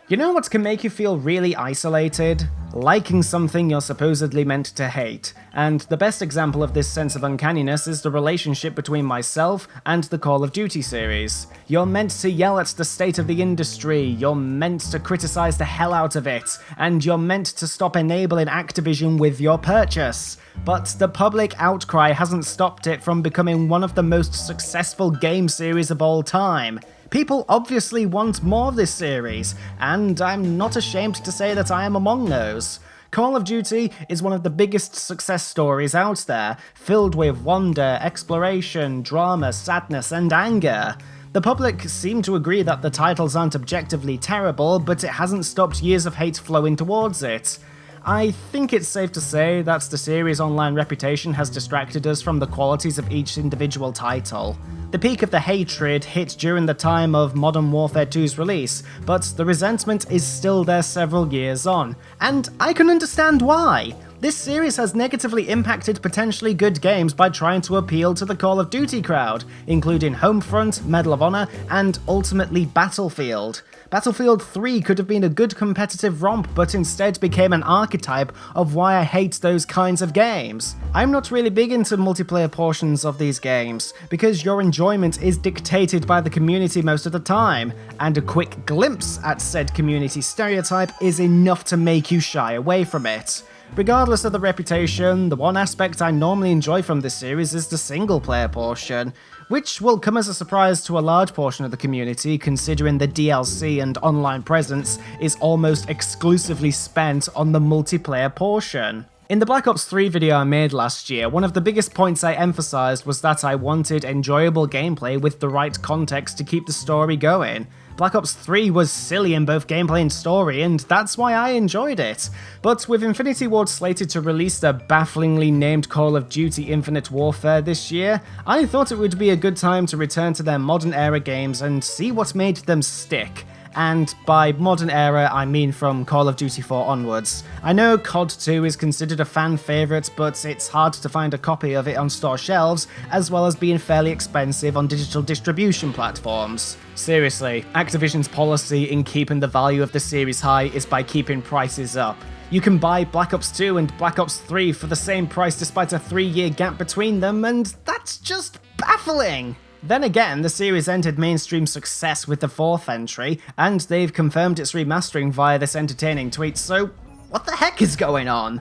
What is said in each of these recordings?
You know what can make you feel really isolated? Liking something you're supposedly meant to hate. And the best example of this sense of uncanniness is the relationship between myself and the Call of Duty series. You're meant to yell at the state of the industry, you're meant to criticize the hell out of it, and you're meant to stop enabling Activision with your purchase. But the public outcry hasn't stopped it from becoming one of the most successful game series of all time. People obviously want more of this series, and I'm not ashamed to say that I am among those. Call of Duty is one of the biggest success stories out there, filled with wonder, exploration, drama, sadness, and anger. The public seem to agree that the titles aren't objectively terrible, but it hasn't stopped years of hate flowing towards it. I think it's safe to say that the series' online reputation has distracted us from the qualities of each individual title. The peak of the hatred hit during the time of Modern Warfare 2's release, but the resentment is still there several years on, and I can understand why. This series has negatively impacted potentially good games by trying to appeal to the Call of Duty crowd, including Homefront, Medal of Honor, and ultimately Battlefield. Battlefield 3 could have been a good competitive romp, but instead became an archetype of why I hate those kinds of games. I'm not really big into multiplayer portions of these games, because your enjoyment is dictated by the community most of the time, and a quick glimpse at said community stereotype is enough to make you shy away from it. Regardless of the reputation, the one aspect I normally enjoy from this series is the single player portion, which will come as a surprise to a large portion of the community considering the DLC and online presence is almost exclusively spent on the multiplayer portion. In the Black Ops 3 video I made last year, one of the biggest points I emphasized was that I wanted enjoyable gameplay with the right context to keep the story going. Black Ops 3 was silly in both gameplay and story, and that's why I enjoyed it. But with Infinity Ward slated to release the bafflingly named Call of Duty Infinite Warfare this year, I thought it would be a good time to return to their modern era games and see what made them stick. And by modern era, I mean from Call of Duty 4 onwards. I know COD 2 is considered a fan favourite, but it's hard to find a copy of it on store shelves, as well as being fairly expensive on digital distribution platforms. Seriously, Activision's policy in keeping the value of the series high is by keeping prices up. You can buy Black Ops 2 and Black Ops 3 for the same price despite a 3-year gap between them, and that's just baffling! Then again, the series entered mainstream success with the 4th entry, and they've confirmed its remastering via this entertaining tweet, so what the heck is going on?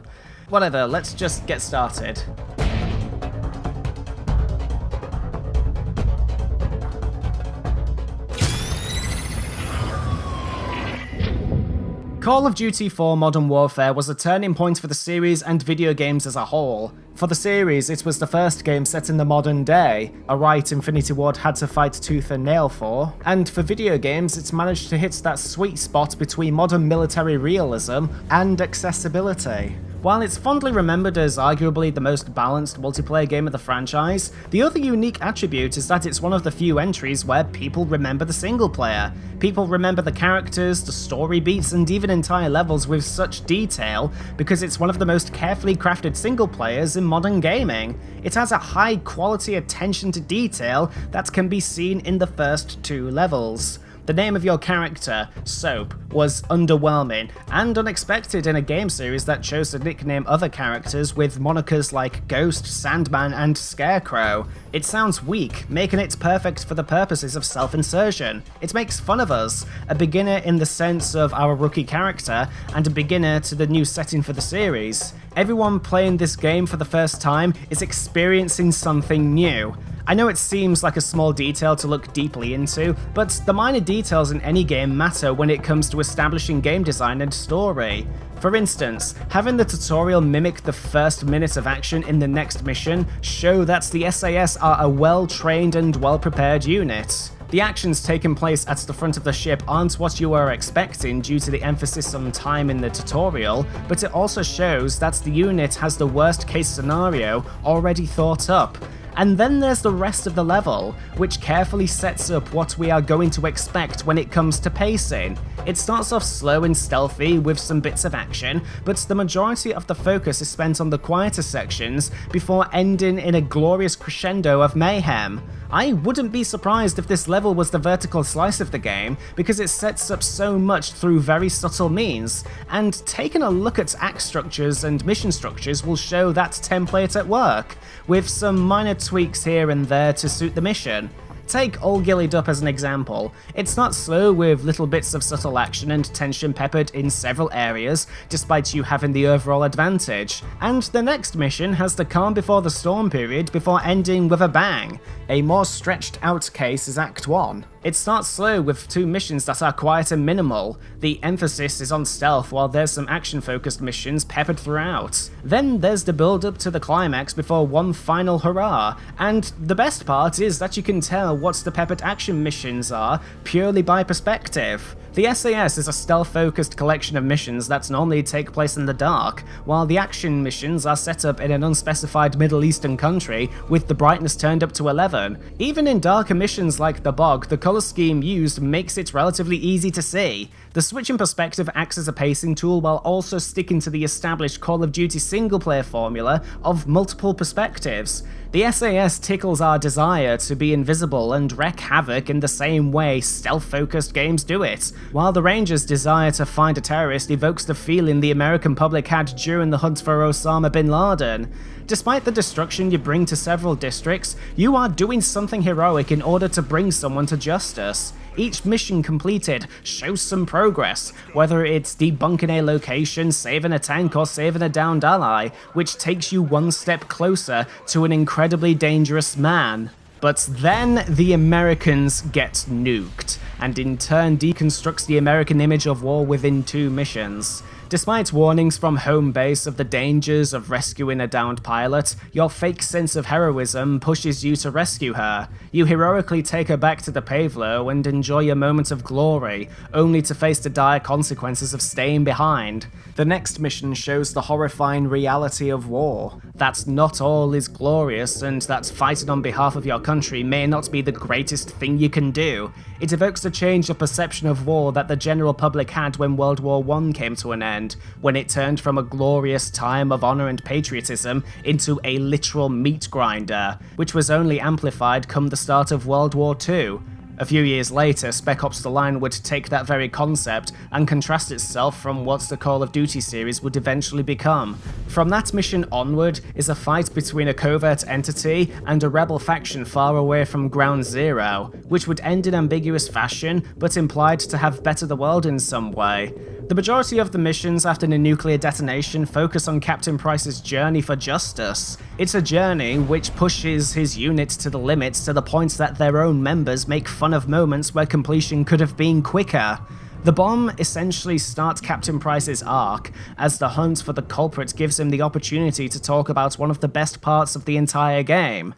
Whatever, let's just get started. Call of Duty 4 Modern Warfare was a turning point for the series and video games as a whole. For the series, it was the first game set in the modern day, a right Infinity Ward had to fight tooth and nail for, and for video games, it's managed to hit that sweet spot between modern military realism and accessibility. While it's fondly remembered as arguably the most balanced multiplayer game of the franchise, the other unique attribute is that it's one of the few entries where people remember the single player. People remember the characters, the story beats, and even entire levels with such detail because it's one of the most carefully crafted single players in modern gaming. It has a high quality attention to detail that can be seen in the first 2 levels. The name of your character, Soap, was underwhelming and unexpected in a game series that chose to nickname other characters with monikers like Ghost, Sandman, and Scarecrow. It sounds weak, making it perfect for the purposes of self-insertion. It makes fun of us, a beginner in the sense of our rookie character, and a beginner to the new setting for the series. Everyone playing this game for the first time is experiencing something new. I know it seems like a small detail to look deeply into, but the minor details in any game matter when it comes to establishing game design and story. For instance, having the tutorial mimic the first minute of action in the next mission show that the SAS are a well-trained and well-prepared unit. The actions taking place at the front of the ship aren't what you are expecting due to the emphasis on time in the tutorial, but it also shows that the unit has the worst case scenario already thought up. And then there's the rest of the level, which carefully sets up what we are going to expect when it comes to pacing. It starts off slow and stealthy with some bits of action, but the majority of the focus is spent on the quieter sections before ending in a glorious crescendo of mayhem. I wouldn't be surprised if this level was the vertical slice of the game, because it sets up so much through very subtle means, and taking a look at act structures and mission structures will show that template at work, with some minor tweaks here and there to suit the mission. Take All Gillied Up as an example. It starts slow with little bits of subtle action and tension peppered in several areas, despite you having the overall advantage. And the next mission has the calm before the storm period before ending with a bang. A more stretched out case is Act 1. It starts slow with 2 missions that are quiet and minimal. The emphasis is on stealth while there's some action focused missions peppered throughout. Then there's the build up to the climax before one final hurrah, and the best part is that you can tell what the peppered action missions are purely by perspective. The SAS is a stealth-focused collection of missions that normally take place in the dark, while the action missions are set up in an unspecified Middle Eastern country with the brightness turned up to 11. Even in darker missions like the Bog, the colour scheme used makes it relatively easy to see. The switch in perspective acts as a pacing tool while also sticking to the established Call of Duty single-player formula of multiple perspectives. The SAS tickles our desire to be invisible and wreak havoc in the same way stealth-focused games do it, while the Ranger's desire to find a terrorist evokes the feeling the American public had during the hunt for Osama bin Laden. Despite the destruction you bring to several districts, you are doing something heroic in order to bring someone to justice. Each mission completed shows some progress, whether it's debunking a location, saving a tank, or saving a downed ally, which takes you one step closer to an incredibly dangerous man. But then the Americans get nuked, and in turn deconstructs the American image of war within 2 missions. Despite warnings from home base of the dangers of rescuing a downed pilot, your fake sense of heroism pushes you to rescue her. You heroically take her back to the Pavlo and enjoy a moment of glory, only to face the dire consequences of staying behind. The next mission shows the horrifying reality of war, that not all is glorious and that fighting on behalf of your country may not be the greatest thing you can do. It evokes a change of perception of war that the general public had when World War I came to an end, when it turned from a glorious time of honour and patriotism into a literal meat grinder, which was only amplified come the start of World War II. A few years later, Spec Ops: The Line would take that very concept and contrast itself from what the Call of Duty series would eventually become. From that mission onward is a fight between a covert entity and a rebel faction far away from Ground Zero, which would end in ambiguous fashion but implied to have bettered the world in some way. The majority of the missions after the nuclear detonation focus on Captain Price's journey for justice. It's a journey which pushes his unit to the limits to the point that their own members make fun of moments where completion could have been quicker. The bomb essentially starts Captain Price's arc, as the hunt for the culprit gives him the opportunity to talk about one of the best parts of the entire game.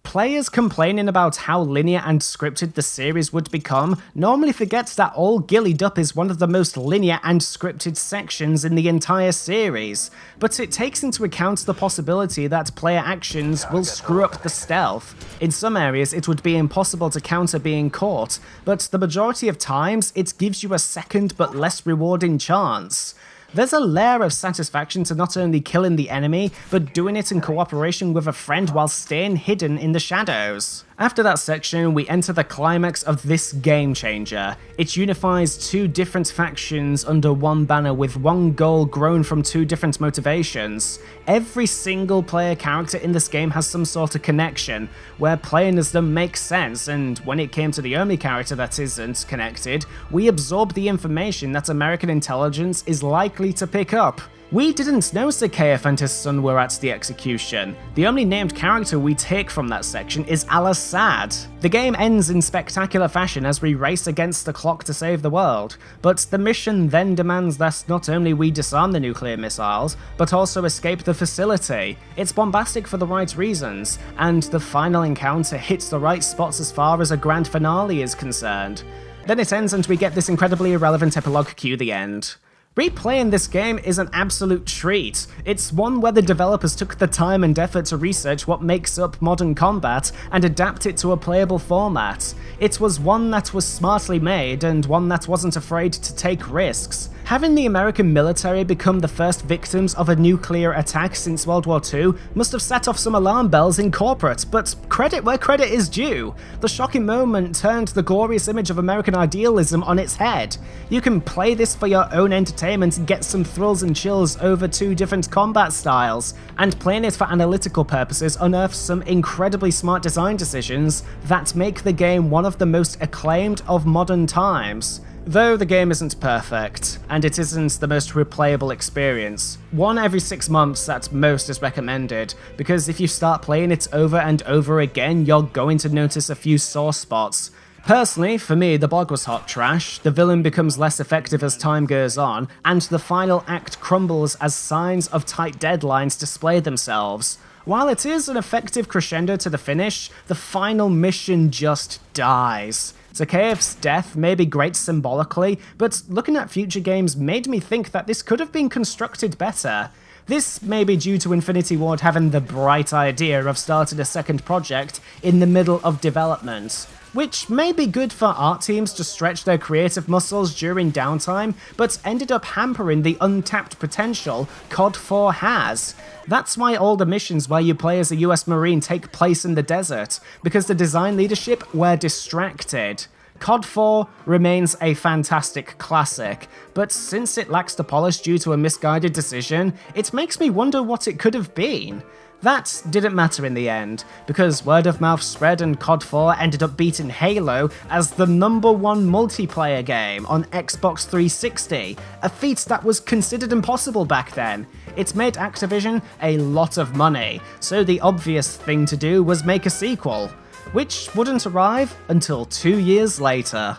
Players complaining about how linear and scripted the series would become normally forgets that All Gillied Up is one of the most linear and scripted sections in the entire series, but it takes into account the possibility that player actions will screw up the stealth. In some areas it would be impossible to counter being caught, but the majority of times it gives you a second but less rewarding chance. There's a layer of satisfaction to not only killing the enemy, but doing it in cooperation with a friend while staying hidden in the shadows. After that section, we enter the climax of this game changer. It unifies 2 different factions under one banner with one goal grown from 2 different motivations. Every single player character in this game has some sort of connection, where playing as them makes sense, and when it came to the only character that isn't connected, we absorb the information that American intelligence is likely to pick up. We didn't know Zakhaev and his son were at the execution. The only named character we take from that section is Al-Assad. The game ends in spectacular fashion as we race against the clock to save the world, but the mission then demands that not only we disarm the nuclear missiles, but also escape the facility. It's bombastic for the right reasons, and the final encounter hits the right spots as far as a grand finale is concerned. Then it ends and we get this incredibly irrelevant epilogue cue the end. Replaying this game is an absolute treat. It's one where the developers took the time and effort to research what makes up modern combat and adapt it to a playable format. It was one that was smartly made and one that wasn't afraid to take risks. Having the American military become the first victims of a nuclear attack since World War II must have set off some alarm bells in corporate, but credit where credit is due. The shocking moment turned the glorious image of American idealism on its head. You can play this for your own entertainment and get some thrills and chills over two different combat styles, and playing it for analytical purposes unearths some incredibly smart design decisions that make the game one of the most acclaimed of modern times. Though the game isn't perfect, and it isn't the most replayable experience. One every 6 months at most is recommended, because if you start playing it over and over again, you're going to notice a few sore spots. Personally, for me, the bog was hot trash, the villain becomes less effective as time goes on, and the final act crumbles as signs of tight deadlines display themselves. While it is an effective crescendo to the finish, the final mission just dies. Zakhaev's death may be great symbolically, but looking at future games made me think that this could have been constructed better. This may be due to Infinity Ward having the bright idea of starting a second project in the middle of development, which may be good for art teams to stretch their creative muscles during downtime, but ended up hampering the untapped potential COD 4 has. That's why all the missions where you play as a US Marine take place in the desert, because the design leadership were distracted. COD 4 remains a fantastic classic, but since it lacks the polish due to a misguided decision, it makes me wonder what it could have been. That didn't matter in the end, because word of mouth spread and COD 4 ended up beating Halo as the #1 multiplayer game on Xbox 360, a feat that was considered impossible back then. It made Activision a lot of money, so the obvious thing to do was make a sequel, which wouldn't arrive until 2 years later.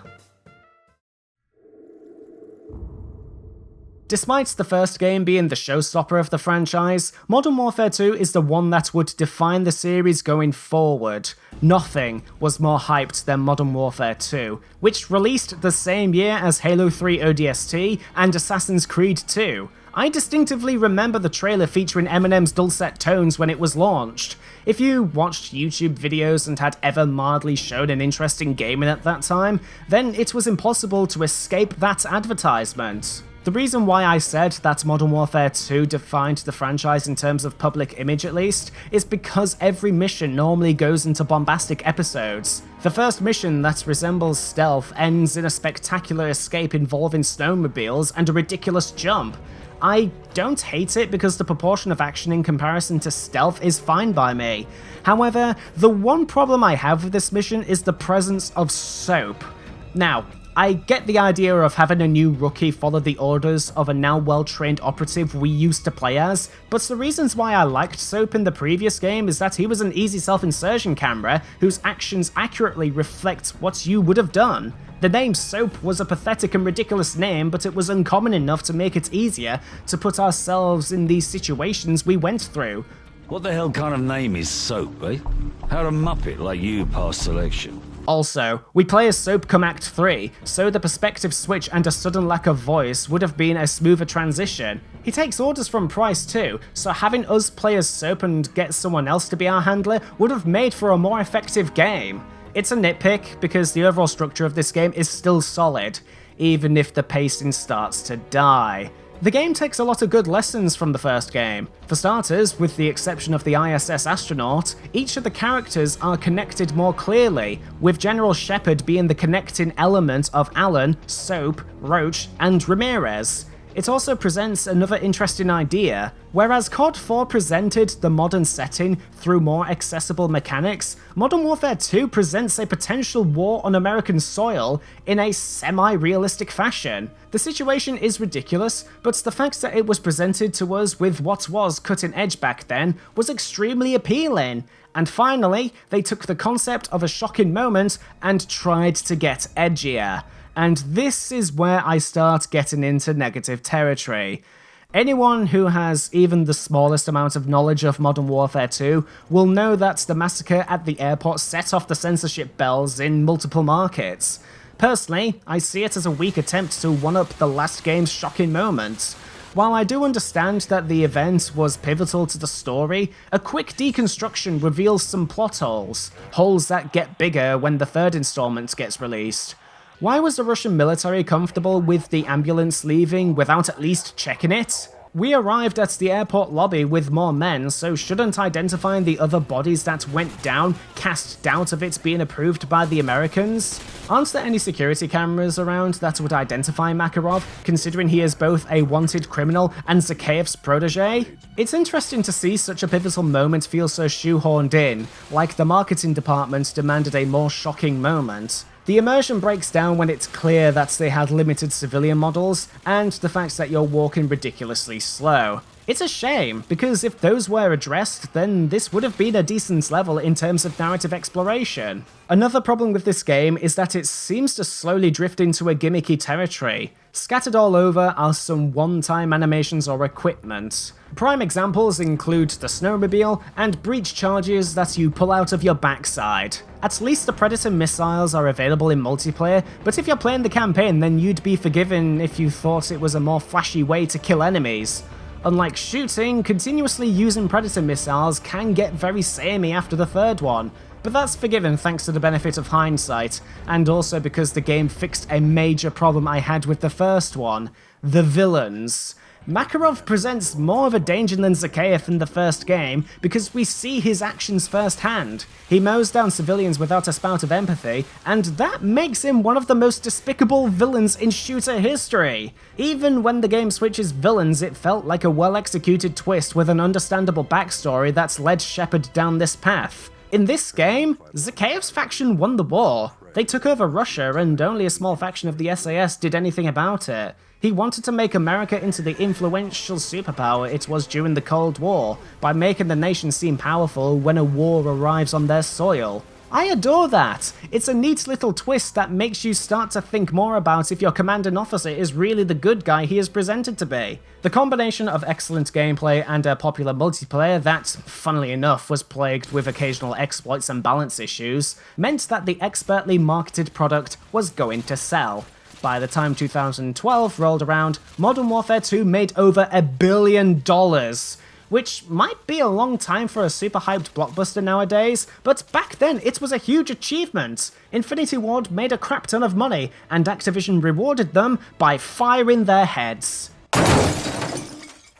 Despite the first game being the showstopper of the franchise, Modern Warfare 2 is the one that would define the series going forward. Nothing was more hyped than Modern Warfare 2, which released the same year as Halo 3 ODST and Assassin's Creed 2. I distinctively remember the trailer featuring Eminem's dulcet tones when it was launched. If you watched YouTube videos and had ever mildly shown an interest in gaming at that time, then it was impossible to escape that advertisement. The reason why I said that Modern Warfare 2 defined the franchise in terms of public image at least, is because every mission normally goes into bombastic episodes. The first mission that resembles stealth ends in a spectacular escape involving snowmobiles and a ridiculous jump. I don't hate it because the proportion of action in comparison to stealth is fine by me. However, the one problem I have with this mission is the presence of soap. Now, I get the idea of having a new rookie follow the orders of a now well-trained operative we used to play as, but the reasons why I liked Soap in the previous game is that he was an easy self-insertion camera whose actions accurately reflect what you would have done. The name Soap was a pathetic and ridiculous name, but it was uncommon enough to make it easier to put ourselves in these situations we went through. What the hell kind of name is Soap, eh? How'd a muppet like you pass selection? Also, we play as Soap come Act 3, so the perspective switch and a sudden lack of voice would have been a smoother transition. He takes orders from Price too, so having us play as Soap and get someone else to be our handler would have made for a more effective game. It's a nitpick, because the overall structure of this game is still solid, even if the pacing starts to die. The game takes a lot of good lessons from the first game. For starters, with the exception of the ISS astronaut, each of the characters are connected more clearly, with General Shepard being the connecting element of Alan, Soap, Roach, and Ramirez. It also presents another interesting idea. Whereas COD 4 presented the modern setting through more accessible mechanics, Modern Warfare 2 presents a potential war on American soil in a semi-realistic fashion. The situation is ridiculous, but the fact that it was presented to us with what was cutting edge back then was extremely appealing. And finally, they took the concept of a shocking moment and tried to get edgier. And this is where I start getting into negative territory. Anyone who has even the smallest amount of knowledge of Modern Warfare 2 will know that the massacre at the airport set off the censorship bells in multiple markets. Personally, I see it as a weak attempt to one-up the last game's shocking moments. While I do understand that the event was pivotal to the story, a quick deconstruction reveals some plot holes that get bigger when the third installment gets released. Why was the Russian military comfortable with the ambulance leaving without at least checking it? We arrived at the airport lobby with more men, so shouldn't identifying the other bodies that went down cast doubt of it being approved by the Americans? Aren't there any security cameras around that would identify Makarov, considering he is both a wanted criminal and Zakhaev's protege? It's interesting to see such a pivotal moment feel so shoehorned in, like the marketing department demanded a more shocking moment. The immersion breaks down when it's clear that they had limited civilian models, and the fact that you're walking ridiculously slow. It's a shame, because if those were addressed, then this would have been a decent level in terms of narrative exploration. Another problem with this game is that it seems to slowly drift into a gimmicky territory. Scattered all over are some one-time animations or equipment. Prime examples include the snowmobile and breach charges that you pull out of your backside. At least the Predator missiles are available in multiplayer, but if you're playing the campaign, then you'd be forgiven if you thought it was a more flashy way to kill enemies. Unlike shooting, continuously using Predator missiles can get very samey after the third one, but that's forgiven thanks to the benefit of hindsight, and also because the game fixed a major problem I had with the first one: the villains. Makarov presents more of a danger than Zakhaev in the first game because we see his actions firsthand. He mows down civilians without a spout of empathy, and that makes him one of the most despicable villains in shooter history. Even when the game switches villains, it felt like a well-executed twist with an understandable backstory that's led Shepard down this path. In this game, Zakhaev's faction won the war. They took over Russia, and only a small faction of the SAS did anything about it. He wanted to make America into the influential superpower it was during the Cold War, by making the nation seem powerful when a war arrives on their soil. I adore that! It's a neat little twist that makes you start to think more about if your commanding officer is really the good guy he is presented to be. The combination of excellent gameplay and a popular multiplayer that, funnily enough, was plagued with occasional exploits and balance issues, meant that the expertly marketed product was going to sell. By the time 2012 rolled around, Modern Warfare 2 made over $1 billion, which might be a long time for a super hyped blockbuster nowadays, but back then it was a huge achievement. Infinity Ward made a crap ton of money, and Activision rewarded them by firing their heads.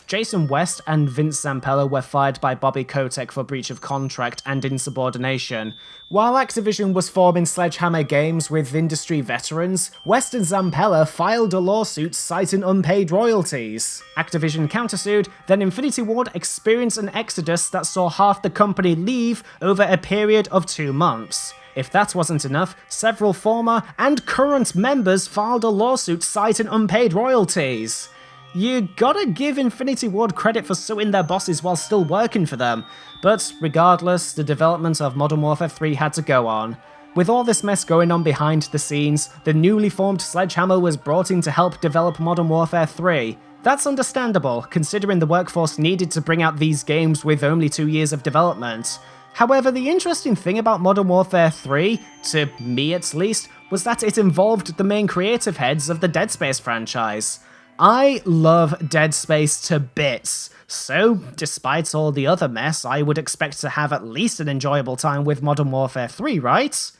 Jason West and Vince Zampella were fired by Bobby Kotick for breach of contract and insubordination. While Activision was forming Sledgehammer Games with industry veterans, West and Zampella filed a lawsuit citing unpaid royalties. Activision countersued, then Infinity Ward experienced an exodus that saw half the company leave over a period of 2 months. If that wasn't enough, several former and current members filed a lawsuit citing unpaid royalties. You gotta give Infinity Ward credit for suing their bosses while still working for them, but regardless, the development of Modern Warfare 3 had to go on. With all this mess going on behind the scenes, the newly formed Sledgehammer was brought in to help develop Modern Warfare 3. That's understandable, considering the workforce needed to bring out these games with only 2 years of development. However, the interesting thing about Modern Warfare 3, to me at least, was that it involved the main creative heads of the Dead Space franchise. I love Dead Space to bits, so despite all the other mess, I would expect to have at least an enjoyable time with Modern Warfare 3, right?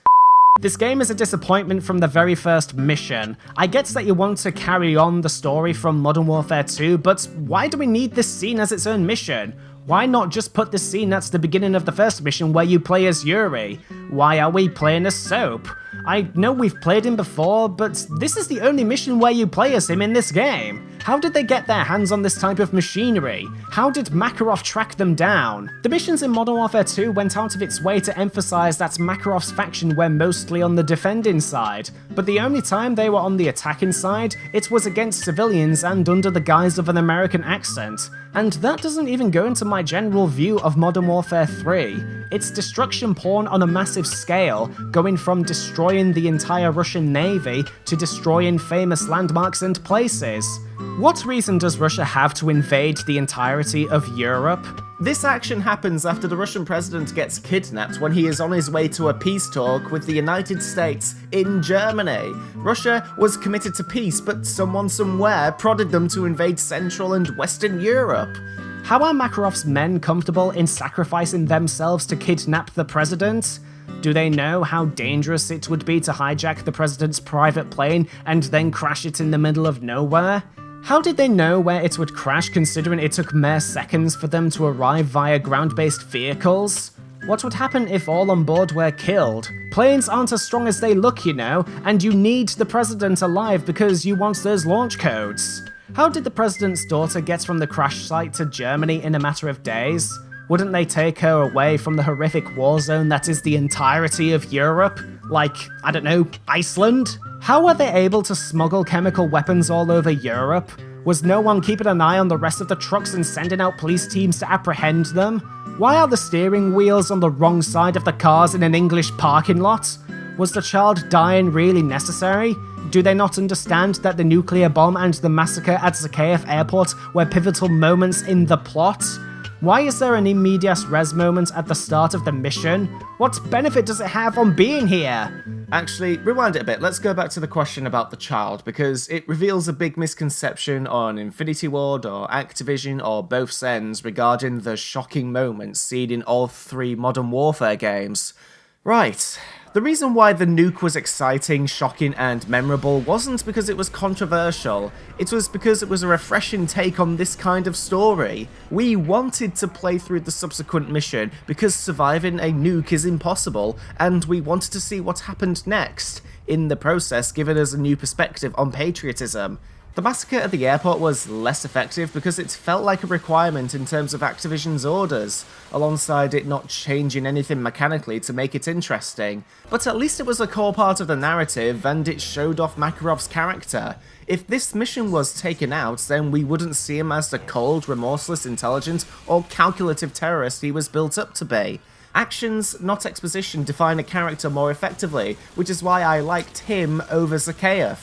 This game is a disappointment from the very first mission. I get that you want to carry on the story from Modern Warfare 2, but why do we need this scene as its own mission? Why not just put this scene at the beginning of the first mission where you play as Yuri? Why are we playing as Soap? I know we've played him before, but this is the only mission where you play as him in this game. How did they get their hands on this type of machinery? How did Makarov track them down? The missions in Modern Warfare 2 went out of its way to emphasize that Makarov's faction were mostly on the defending side, but the only time they were on the attacking side, it was against civilians and under the guise of an American accent. And that doesn't even go into my general view of Modern Warfare 3. It's destruction porn on a massive scale, going from destroying the entire Russian navy to destroying famous landmarks and places. What reason does Russia have to invade the entirety of Europe? This action happens after the Russian president gets kidnapped when he is on his way to a peace talk with the United States in Germany. Russia was committed to peace, but someone somewhere prodded them to invade Central and Western Europe. How are Makarov's men comfortable in sacrificing themselves to kidnap the president? Do they know how dangerous it would be to hijack the president's private plane and then crash it in the middle of nowhere? How did they know where it would crash considering it took mere seconds for them to arrive via ground-based vehicles? What would happen if all on board were killed? Planes aren't as strong as they look, you know, and you need the president alive because you want those launch codes. How did the president's daughter get from the crash site to Germany in a matter of days? Wouldn't they take her away from the horrific war zone that is the entirety of Europe? Like, I don't know, Iceland? How were they able to smuggle chemical weapons all over Europe? Was no one keeping an eye on the rest of the trucks and sending out police teams to apprehend them? Why are the steering wheels on the wrong side of the cars in an English parking lot? Was the child dying really necessary? Do they not understand that the nuclear bomb and the massacre at Zakhaev Airport were pivotal moments in the plot? Why is there an in medias res moment at the start of the mission? What benefit does it have on being here? Actually, rewind it a bit, let's go back to the question about the child, because it reveals a big misconception on Infinity Ward or Activision or both ends regarding the shocking moments seen in all three Modern Warfare games. Right. The reason why the nuke was exciting, shocking, and memorable wasn't because it was controversial, it was because it was a refreshing take on this kind of story. We wanted to play through the subsequent mission because surviving a nuke is impossible, and we wanted to see what happened next, in the process giving us a new perspective on patriotism. The massacre at the airport was less effective because it felt like a requirement in terms of Activision's orders, alongside it not changing anything mechanically to make it interesting. But at least it was a core part of the narrative and it showed off Makarov's character. If this mission was taken out, then we wouldn't see him as the cold, remorseless, intelligent, or calculative terrorist he was built up to be. Actions, not exposition, define a character more effectively, which is why I liked him over Zakhaev.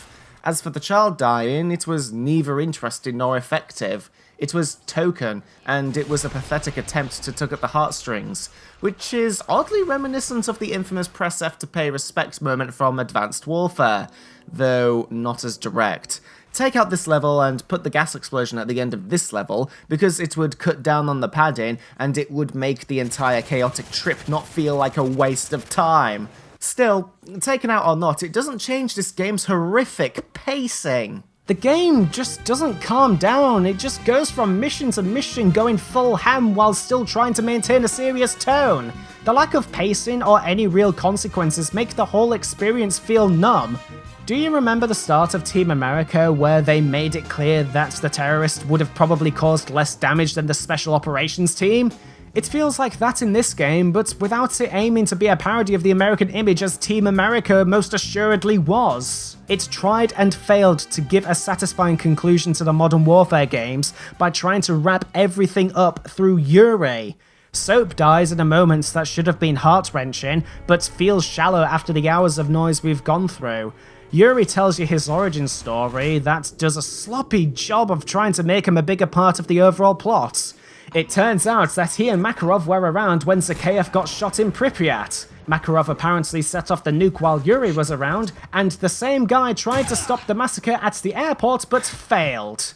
As for the child dying, it was neither interesting nor effective. It was token, and it was a pathetic attempt to tug at the heartstrings, which is oddly reminiscent of the infamous press F to pay respect moment from Advanced Warfare, though not as direct. Take out this level and put the gas explosion at the end of this level, because it would cut down on the padding, and it would make the entire chaotic trip not feel like a waste of time. Still, taken out or not, it doesn't change this game's horrific pacing. The game just doesn't calm down, it just goes from mission to mission going full ham while still trying to maintain a serious tone. The lack of pacing or any real consequences make the whole experience feel numb. Do you remember the start of Team America where they made it clear that the terrorists would have probably caused less damage than the Special Operations team? It feels like that in this game, but without it aiming to be a parody of the American image as Team America most assuredly was. It tried and failed to give a satisfying conclusion to the Modern Warfare games by trying to wrap everything up through Yuri. Soap dies in a moment that should have been heart-wrenching, but feels shallow after the hours of noise we've gone through. Yuri tells you his origin story that does a sloppy job of trying to make him a bigger part of the overall plot. It turns out that he and Makarov were around when Zakhaev got shot in Pripyat. Makarov apparently set off the nuke while Yuri was around, and the same guy tried to stop the massacre at the airport but failed.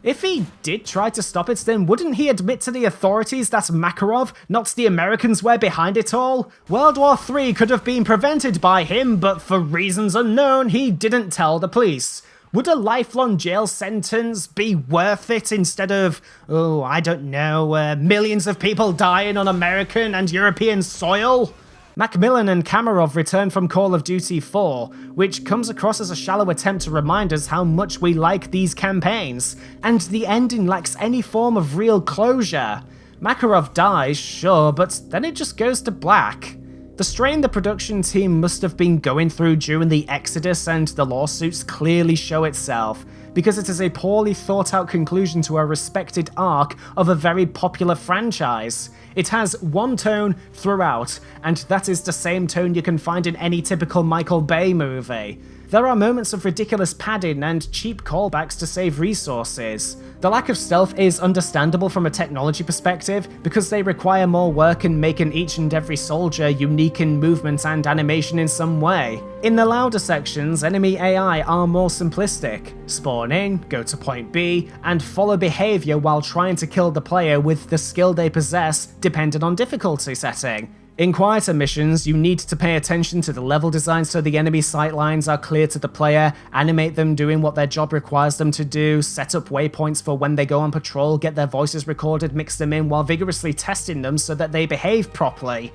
If he did try to stop it, then wouldn't he admit to the authorities that Makarov, not the Americans, were behind it all? World War III could have been prevented by him, but for reasons unknown, he didn't tell the police. Would a lifelong jail sentence be worth it instead of, oh, I don't know, millions of people dying on American and European soil? Macmillan and Kamarov return from Call of Duty 4, which comes across as a shallow attempt to remind us how much we like these campaigns, and the ending lacks any form of real closure. Makarov dies, sure, but then it just goes to black. The strain the production team must have been going through during the Exodus and the lawsuits clearly show itself, because it is a poorly thought out conclusion to a respected arc of a very popular franchise. It has one tone throughout, and that is the same tone you can find in any typical Michael Bay movie. There are moments of ridiculous padding and cheap callbacks to save resources. The lack of stealth is understandable from a technology perspective, because they require more work in making each and every soldier unique in movement and animation in some way. In the louder sections, enemy AI are more simplistic. Spawn in, go to point B, and follow behaviour while trying to kill the player with the skill they possess, depending on difficulty setting. In quieter missions, you need to pay attention to the level design so the enemy sightlines are clear to the player, animate them doing what their job requires them to do, set up waypoints for when they go on patrol, get their voices recorded, mix them in while vigorously testing them so that they behave properly.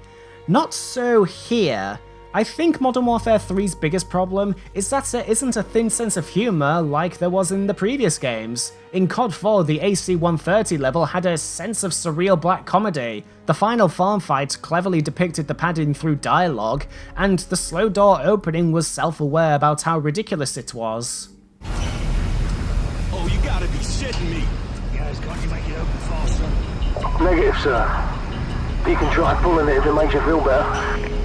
Not so here. I think Modern Warfare 3's biggest problem is that there isn't a thin sense of humour like there was in the previous games. In COD 4, the AC-130 level had a sense of surreal black comedy, the final farm fight cleverly depicted the padding through dialogue, and the slow door opening was self-aware about how ridiculous it was. Oh, you gotta be shitting me! Guys, can't you make it open faster? Negative, sir. You can try pulling it if it makes you feel better.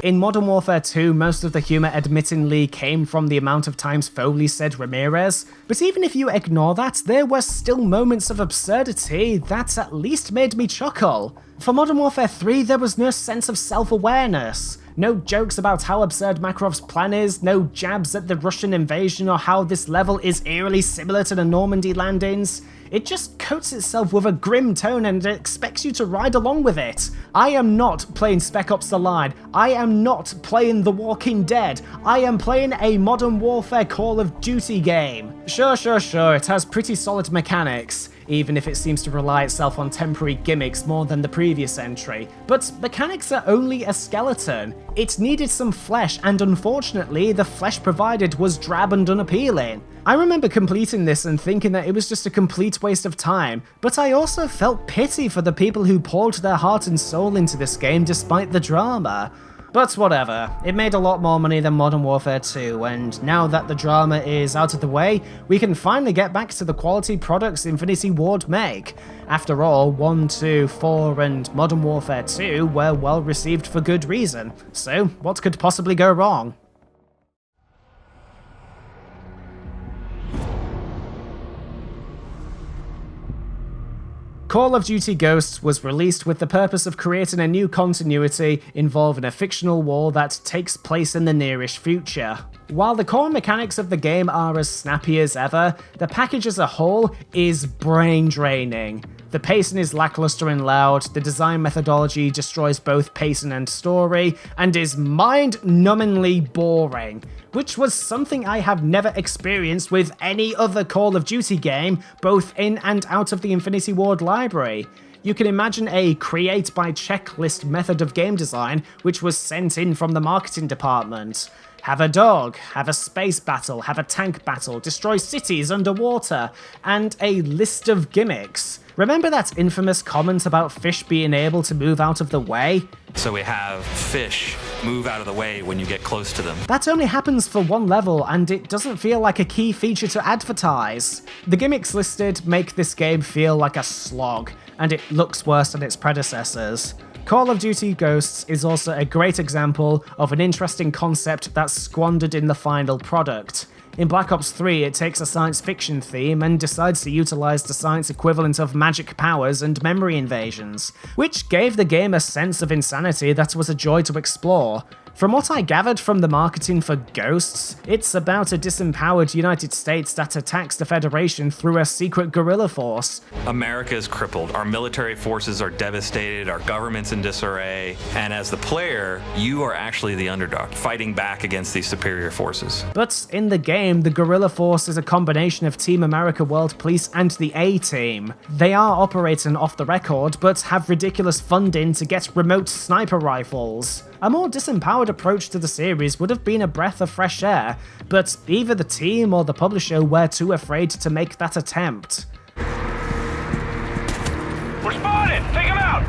In Modern Warfare 2, most of the humour admittingly came from the amount of times Foley said Ramirez, but even if you ignore that, there were still moments of absurdity that at least made me chuckle. For Modern Warfare 3, there was no sense of self-awareness. No jokes about how absurd Makarov's plan is, no jabs at the Russian invasion or how this level is eerily similar to the Normandy landings. It just coats itself with a grim tone and expects you to ride along with it. I am not playing Spec Ops: The Line. I am not playing The Walking Dead. I am playing a Modern Warfare Call of Duty game. Sure, it has pretty solid mechanics, even if it seems to rely itself on temporary gimmicks more than the previous entry. But mechanics are only a skeleton. It needed some flesh, and unfortunately, the flesh provided was drab and unappealing. I remember completing this and thinking that it was just a complete waste of time, but I also felt pity for the people who poured their heart and soul into this game despite the drama. But whatever, it made a lot more money than Modern Warfare 2, and now that the drama is out of the way, we can finally get back to the quality products Infinity Ward make. After all, 1, 2, 4 and Modern Warfare 2 were well received for good reason, so what could possibly go wrong? Call of Duty Ghosts was released with the purpose of creating a new continuity involving a fictional war that takes place in the nearish future. While the core mechanics of the game are as snappy as ever, the package as a whole is brain-draining. The pacing is lackluster and loud, the design methodology destroys both pacing and story, and is mind-numbingly boring, which was something I have never experienced with any other Call of Duty game, both in and out of the Infinity Ward library. You can imagine a create by checklist method of game design which was sent in from the marketing department. Have a dog, have a space battle, have a tank battle, destroy cities underwater, and a list of gimmicks. Remember that infamous comment about fish being able to move out of the way? So we have fish move out of the way when you get close to them. That only happens for one level, and it doesn't feel like a key feature to advertise. The gimmicks listed make this game feel like a slog, and it looks worse than its predecessors. Call of Duty Ghosts is also a great example of an interesting concept that's squandered in the final product. In Black Ops 3, it takes a science fiction theme and decides to utilize the science equivalent of magic powers and memory invasions, which gave the game a sense of insanity that was a joy to explore. From what I gathered from the marketing for Ghosts, it's about a disempowered United States that attacks the Federation through a secret guerrilla force. America is crippled, our military forces are devastated, our government's in disarray, and as the player, you are actually the underdog, fighting back against these superior forces. But in the game, the guerrilla force is a combination of Team America World Police and the A-Team. They are operating off the record, but have ridiculous funding to get remote sniper rifles. A more disempowered approach to the series would have been a breath of fresh air, but either the team or the publisher were too afraid to make that attempt. We're spotted! Take him out!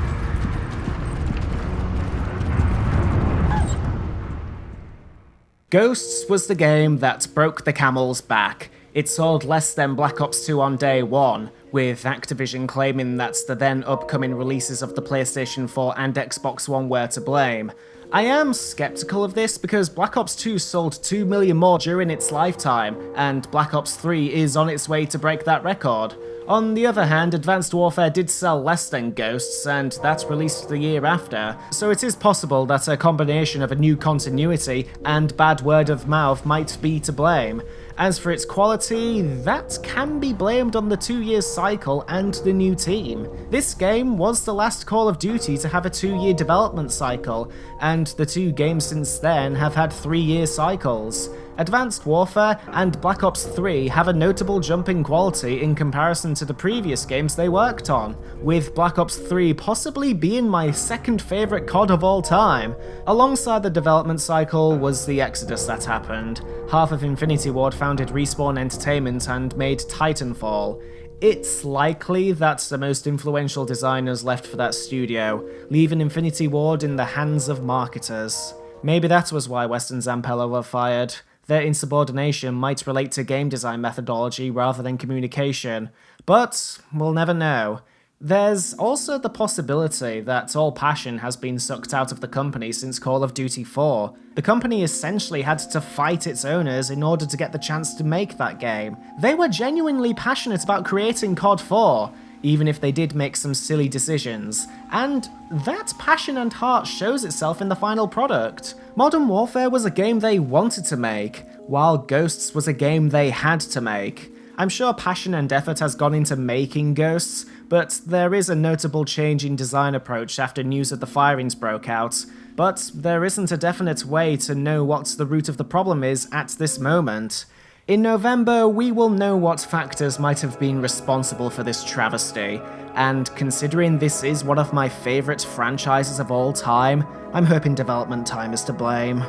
Ghosts was the game that broke the camel's back. It sold less than Black Ops 2 on day one, with Activision claiming that the then upcoming releases of the PlayStation 4 and Xbox One were to blame. I am skeptical of this because Black Ops 2 sold 2 million more during its lifetime, and Black Ops 3 is on its way to break that record. On the other hand, Advanced Warfare did sell less than Ghosts, and that released the year after, so it is possible that a combination of a new continuity and bad word of mouth might be to blame. As for its quality, that can be blamed on the 2-year cycle and the new team. This game was the last Call of Duty to have a 2-year development cycle, and the 2 games since then have had 3-year cycles. Advanced Warfare and Black Ops 3 have a notable jump in quality in comparison to the previous games they worked on, with Black Ops 3 possibly being my second favourite COD of all time. Alongside the development cycle was the exodus that happened. Half of Infinity Ward founded Respawn Entertainment and made Titanfall. It's likely that the most influential designers left for that studio, leaving Infinity Ward in the hands of marketers. Maybe that was why West and Zampella were fired. Their insubordination might relate to game design methodology rather than communication, but we'll never know. There's also the possibility that all passion has been sucked out of the company since Call of Duty 4. The company essentially had to fight its owners in order to get the chance to make that game. They were genuinely passionate about creating COD 4, even if they did make some silly decisions, and that passion and heart shows itself in the final product. Modern Warfare was a game they wanted to make, while Ghosts was a game they had to make. I'm sure passion and effort has gone into making Ghosts, but there is a notable change in design approach after news of the firings broke out. But there isn't a definite way to know what the root of the problem is at this moment. In November, we will know what factors might have been responsible for this travesty, and considering this is one of my favourite franchises of all time, I'm hoping development time is to blame.